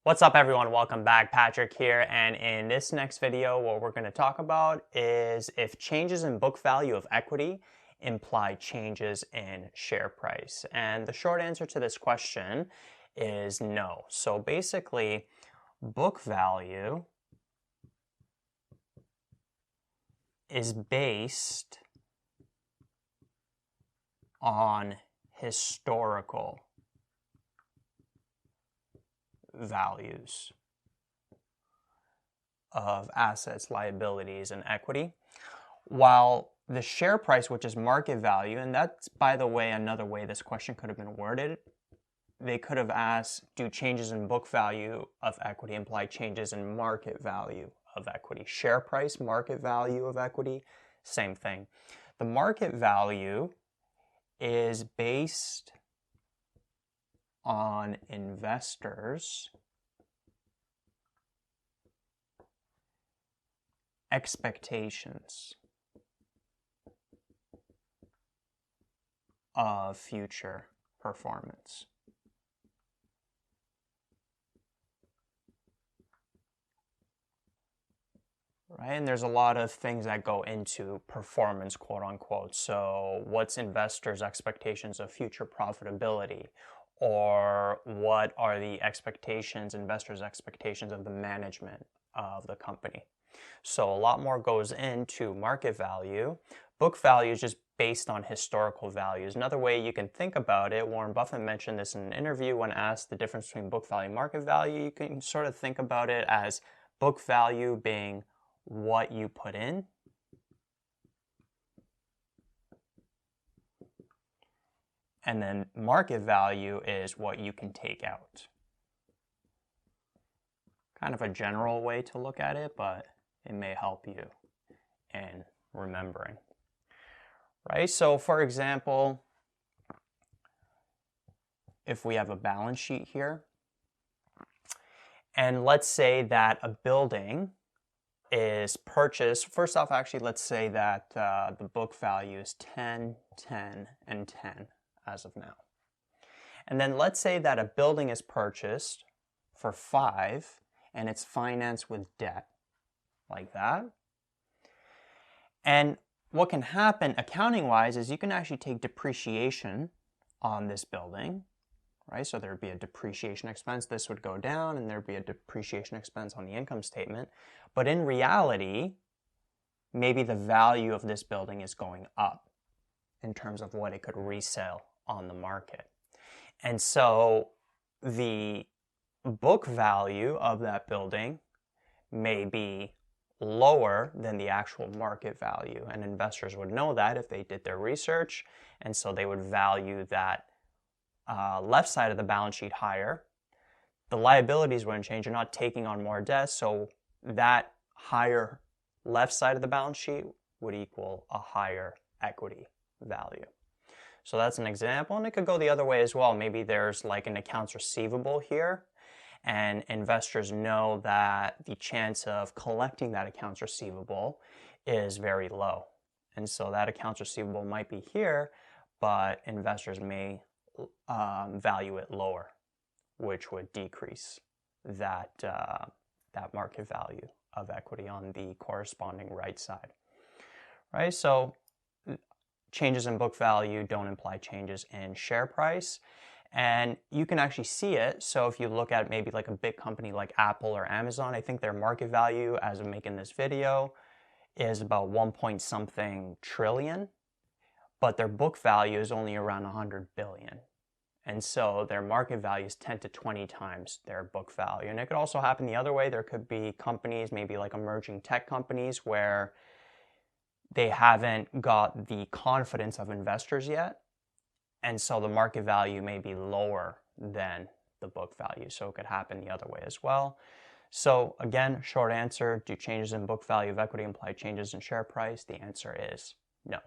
What's up everyone, welcome back. Patrick here, and in this next video what we're going to talk about is if changes in book value of equity imply changes in share price. And the short answer to this question is no. So basically, book value is based on historical values of assets, liabilities, and equity, while the share price, which is market value, and that's, by the way, another way this question could have been worded. They could have asked, do changes in book value of equity imply changes in market value of equity? Share price, market value of equity, same thing. The market value is based on investors' expectations of future performance. Right? And there's a lot of things that go into performance, quote unquote. So what's investors' expectations of future profitability? Or what are the expectations, investors' expectations of the management of the company? So a lot more goes into market value. Book value is just based on historical values. Another way you can think about it, Warren Buffett mentioned this in an interview when asked the difference between book value and market value. You can sort of think about it as book value being what you put in, and then market value is what you can take out. Kind of a general way to look at it, but it may help you in remembering. Right? So for example, if we have a balance sheet here, and let's say that a building is purchased. First off, actually, let's say that the book value is 10, 10, and 10 as of now. And then let's say that a building is purchased for 5 and it's financed with debt, like that. And what can happen accounting-wise is you can actually take depreciation on this building, right? So there'd be a depreciation expense. This would go down, and there'd be a depreciation expense on the income statement. But in reality, maybe the value of this building is going up in terms of what it could resell on the market. And so the book value of that building may be lower than the actual market value. And investors would know that if they did their research. And so they would value that left side of the balance sheet higher. The liabilities wouldn't change. You're not taking on more debt. So that higher left side of the balance sheet would equal a higher equity value. So that's an example. And it could go the other way as well. Maybe there's like an accounts receivable here, and investors know that the chance of collecting that accounts receivable is very low. And so that accounts receivable might be here, but investors may value it lower, which would decrease that, that market value of equity on the corresponding right side. Right? So changes in book value don't imply changes in share price. And you can actually see it. So if you look at maybe like a big company like Apple or Amazon, I think their market value as of making this video is about 1-point-something trillion, but their book value is only around 100 billion. And so their market value is 10 to 20 times their book value. And it could also happen the other way. There could be companies, maybe like emerging tech companies, where they haven't got the confidence of investors yet. And so the market value may be lower than the book value. So it could happen the other way as well. So again, short answer, do changes in book value of equity imply changes in share price? The answer is no.